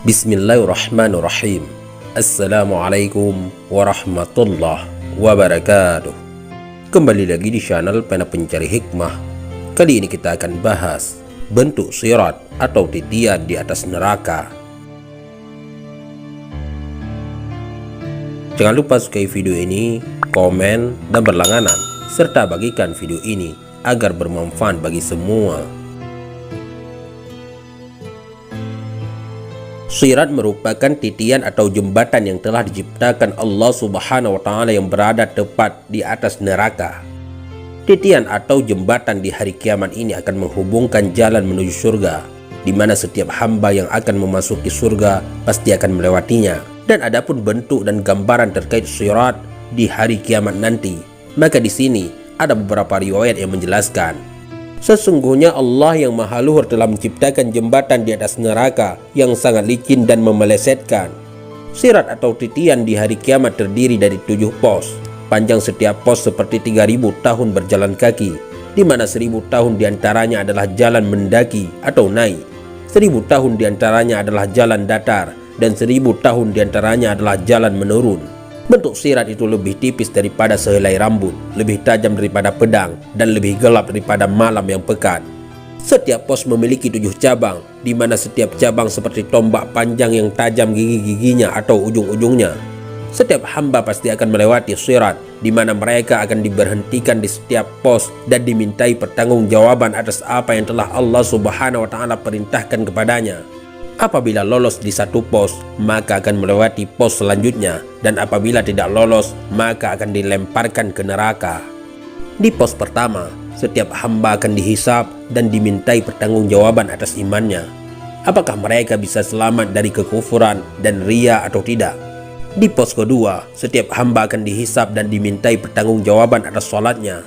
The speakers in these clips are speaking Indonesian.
Bismillahirrahmanirrahim. Assalamualaikum warahmatullahi wabarakatuh. Kembali lagi di channel Pena Pencari Hikmah. Kali ini kita akan bahas bentuk sirat atau titian di atas neraka. Jangan lupa sukai video ini, komen, dan berlangganan, serta bagikan video ini agar bermanfaat bagi semua. Sirat merupakan titian atau jembatan yang telah diciptakan Allah Subhanahu wa Ta'ala yang berada tepat di atas neraka. Titian atau jembatan di hari kiamat ini akan menghubungkan jalan menuju surga, di mana setiap hamba yang akan memasuki surga pasti akan melewatinya. Dan adapun bentuk dan gambaran terkait sirat di hari kiamat nanti, maka di sini ada beberapa riwayat yang menjelaskan. Sesungguhnya Allah yang Maha Luhur telah menciptakan jembatan di atas neraka yang sangat licin dan memelesetkan. Sirat atau titian di hari kiamat terdiri dari 7 pos. Panjang setiap pos seperti 3000 tahun berjalan kaki, di mana 1000 tahun diantaranya adalah jalan mendaki atau naik, 1000 tahun diantaranya adalah jalan datar, dan 1000 tahun diantaranya adalah jalan menurun. Bentuk sirat itu lebih tipis daripada sehelai rambut, lebih tajam daripada pedang, dan lebih gelap daripada malam yang pekat. Setiap pos memiliki 7 cabang, di mana setiap cabang seperti tombak panjang yang tajam gigi-giginya atau ujung-ujungnya. Setiap hamba pasti akan melewati sirat, di mana mereka akan diberhentikan di setiap pos dan dimintai pertanggungjawaban atas apa yang telah Allah Subhanahu wa Ta'ala perintahkan kepadanya. Apabila lolos di satu pos, maka akan melewati pos selanjutnya, dan apabila tidak lolos, maka akan dilemparkan ke neraka. Di pos pertama, setiap hamba akan dihisap dan dimintai pertanggungjawaban atas imannya. Apakah mereka bisa selamat dari kekufuran dan ria atau tidak? Di pos kedua, setiap hamba akan dihisap dan dimintai pertanggungjawaban atas sholatnya.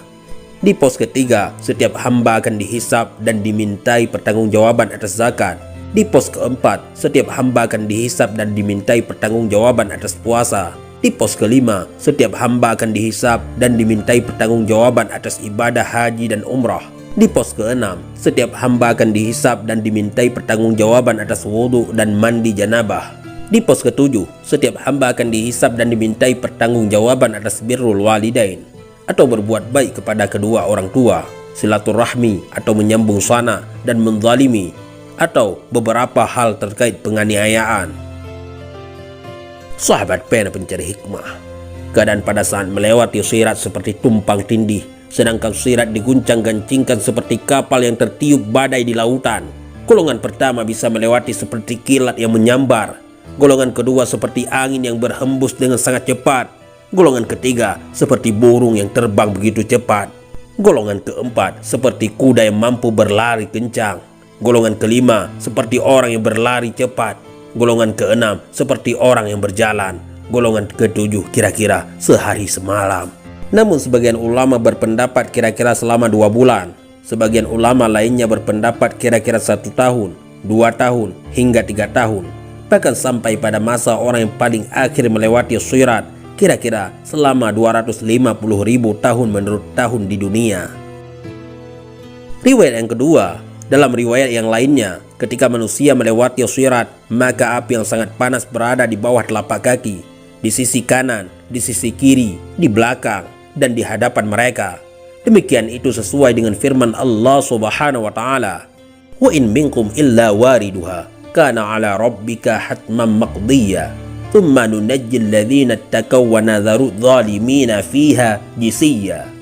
Di pos ketiga, setiap hamba akan dihisap dan dimintai pertanggungjawaban atas zakat. Di pos keempat, setiap hamba akan dihisap dan dimintai pertanggungjawaban atas puasa. Di pos kelima, setiap hamba akan dihisap dan dimintai pertanggungjawaban atas ibadah haji dan umrah. Di pos keenam, setiap hamba akan dihisap dan dimintai pertanggungjawaban atas wudhu dan mandi janabah. Di pos ketujuh, setiap hamba akan dihisap dan dimintai pertanggungjawaban atas birrul walidain, atau berbuat baik kepada kedua orang tua, silaturahmi atau menyambung sana, dan menzalimi, atau beberapa hal terkait penganiayaan. Sahabat Pena Pencari Hikmah, keadaan pada saat melewati sirat seperti tumpang tindih, sedangkan sirat diguncang-gancingkan seperti kapal yang tertiup badai di lautan. Golongan pertama bisa melewati seperti kilat yang menyambar. Golongan kedua seperti angin yang berhembus dengan sangat cepat. Golongan ketiga seperti burung yang terbang begitu cepat. Golongan keempat seperti kuda yang mampu berlari kencang. Golongan kelima seperti orang yang berlari cepat. Golongan keenam seperti orang yang berjalan. Golongan ketujuh kira-kira sehari semalam. Namun sebagian ulama berpendapat kira-kira selama 2 bulan. Sebagian ulama lainnya berpendapat kira-kira 1 tahun, 2 tahun, hingga 3 tahun. Bahkan sampai pada masa orang yang paling akhir melewati sirat kira-kira selama 250.000 tahun menurut tahun di dunia. Riwayat yang kedua, dalam riwayat yang lainnya, ketika manusia melewati sirat, maka api yang sangat panas berada di bawah telapak kaki, di sisi kanan, di sisi kiri, di belakang, dan di hadapan mereka. Demikian itu sesuai dengan firman Allah Subhanahu wa Ta'ala, "Wa in minkum illa wariduha, kana ala rabbika hatman maqdiya, thumma nunajjil ladzina ittaqaw wa nadharu adh-dhalimina fiha jisiyya."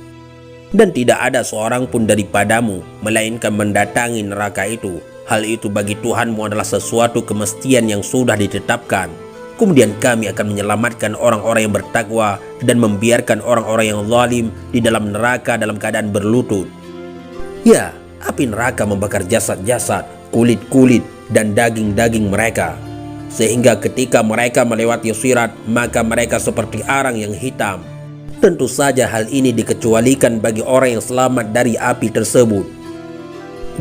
Dan tidak ada seorang pun daripadamu melainkan mendatangi neraka itu. Hal itu bagi Tuhanmu adalah sesuatu kemestian yang sudah ditetapkan. Kemudian kami akan menyelamatkan orang-orang yang bertakwa dan membiarkan orang-orang yang zalim di dalam neraka dalam keadaan berlutut. Ya, api neraka membakar jasad-jasad, kulit-kulit, dan daging-daging mereka. Sehingga ketika mereka melewati sirat, maka mereka seperti arang yang hitam. Tentu saja hal ini dikecualikan bagi orang yang selamat dari api tersebut.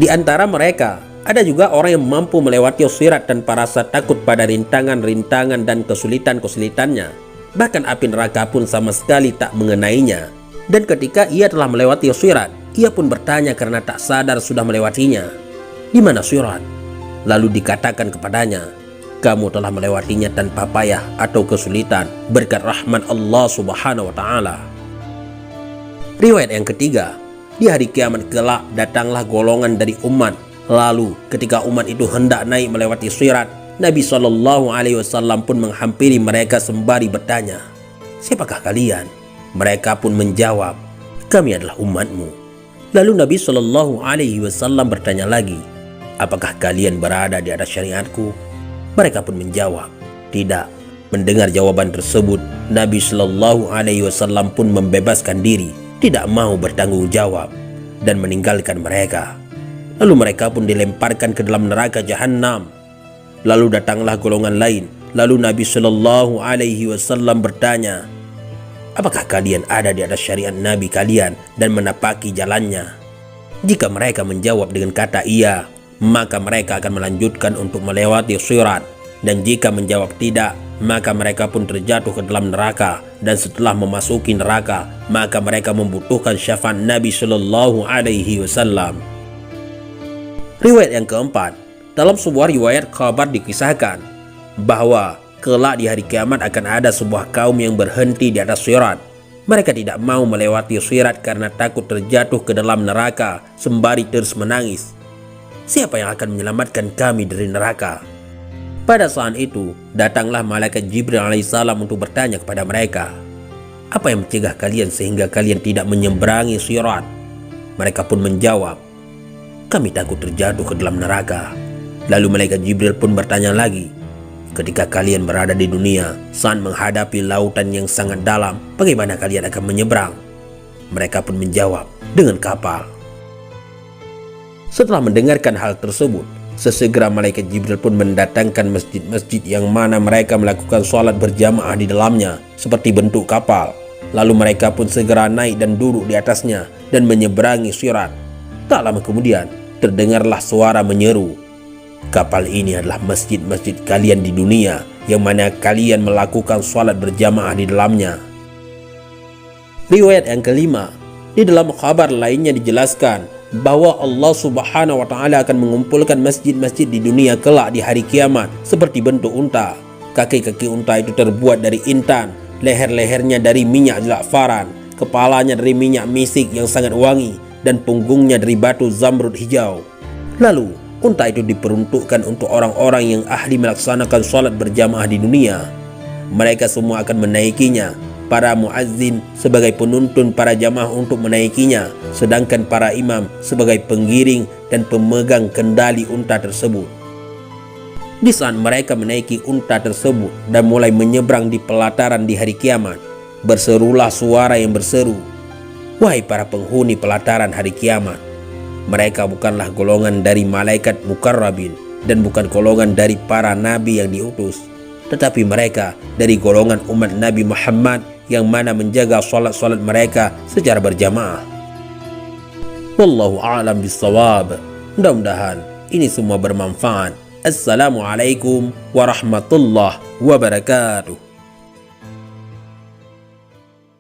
Di antara mereka, ada juga orang yang mampu melewati sirat tanpa rasa takut pada rintangan-rintangan dan kesulitan-kesulitannya. Bahkan api neraka pun sama sekali tak mengenainya. Dan ketika ia telah melewati sirat, ia pun bertanya karena tak sadar sudah melewatinya. Di mana sirat? Lalu dikatakan kepadanya, kamu telah melewatinya tanpa payah atau kesulitan berkat rahmat Allah Subhanahu wa Ta'ala. Riwayat yang ketiga, di hari kiamat kelak datanglah golongan dari umat. Lalu ketika umat itu hendak naik melewati sirat, Nabi SAW pun menghampiri mereka sembari bertanya, "Siapakah kalian?" Mereka pun menjawab, "Kami adalah umatmu." Lalu Nabi SAW bertanya lagi, "Apakah kalian berada di atas syariatku?" Mereka pun menjawab, "Tidak." Mendengar jawaban tersebut, Nabi SAW pun membebaskan diri, tidak mau bertanggung jawab, dan meninggalkan mereka. Lalu mereka pun dilemparkan ke dalam neraka jahanam. Lalu datanglah golongan lain. Lalu Nabi SAW bertanya, "Apakah kalian ada di atas syariat Nabi kalian dan menapaki jalannya?" Jika mereka menjawab dengan kata iya, maka mereka akan melanjutkan untuk melewati sirat. Dan jika menjawab tidak, maka mereka pun terjatuh ke dalam neraka. Dan setelah memasuki neraka, maka mereka membutuhkan syafaat Nabi SAW. Riwayat yang keempat, dalam sebuah riwayat kabar dikisahkan bahwa kelak di hari kiamat akan ada sebuah kaum yang berhenti di atas sirat. Mereka tidak mau melewati sirat karena takut terjatuh ke dalam neraka, sembari terus menangis, "Siapa yang akan menyelamatkan kami dari neraka?" Pada saat itu, datanglah malaikat Jibril alaihissalam untuk bertanya kepada mereka, "Apa yang mencegah kalian sehingga kalian tidak menyeberangi sirat?" Mereka pun menjawab, "Kami takut terjatuh ke dalam neraka." Lalu malaikat Jibril pun bertanya lagi, "Ketika kalian berada di dunia saat menghadapi lautan yang sangat dalam, bagaimana kalian akan menyeberang?" Mereka pun menjawab, "Dengan kapal." Setelah mendengarkan hal tersebut, sesegera malaikat Jibril pun mendatangkan masjid-masjid yang mana mereka melakukan sholat berjamaah di dalamnya seperti bentuk kapal. Lalu mereka pun segera naik dan duduk di atasnya dan menyeberangi sirat. Tak lama kemudian terdengarlah suara menyeru, "Kapal ini adalah masjid-masjid kalian di dunia yang mana kalian melakukan sholat berjamaah di dalamnya." Riwayat yang kelima, di dalam kabar lainnya dijelaskan bahwa Allah Subhanahu wa Ta'ala akan mengumpulkan masjid-masjid di dunia kelak di hari kiamat seperti bentuk unta. Kaki-kaki unta itu terbuat dari intan, leher-lehernya dari minyak za'faran, kepalanya dari minyak misik yang sangat wangi, dan punggungnya dari batu zamrud hijau. Lalu unta itu diperuntukkan untuk orang-orang yang ahli melaksanakan sholat berjamaah di dunia. Mereka semua akan menaikinya. Para muazzin sebagai penuntun para jamaah untuk menaikinya, sedangkan para imam sebagai penggiring dan pemegang kendali unta tersebut. Di saat mereka menaiki unta tersebut dan mulai menyeberang di pelataran di hari kiamat, berserulah suara yang berseru, "Wahai para penghuni pelataran hari kiamat, mereka bukanlah golongan dari malaikat mukarrabin dan bukan golongan dari para nabi yang diutus, tetapi mereka dari golongan umat Nabi Muhammad yang mana menjaga salat-salat mereka secara berjamaah." Wallahu a'lam bissawab. Mudah-mudahan ini semua bermanfaat. Assalamualaikum warahmatullahi wabarakatuh.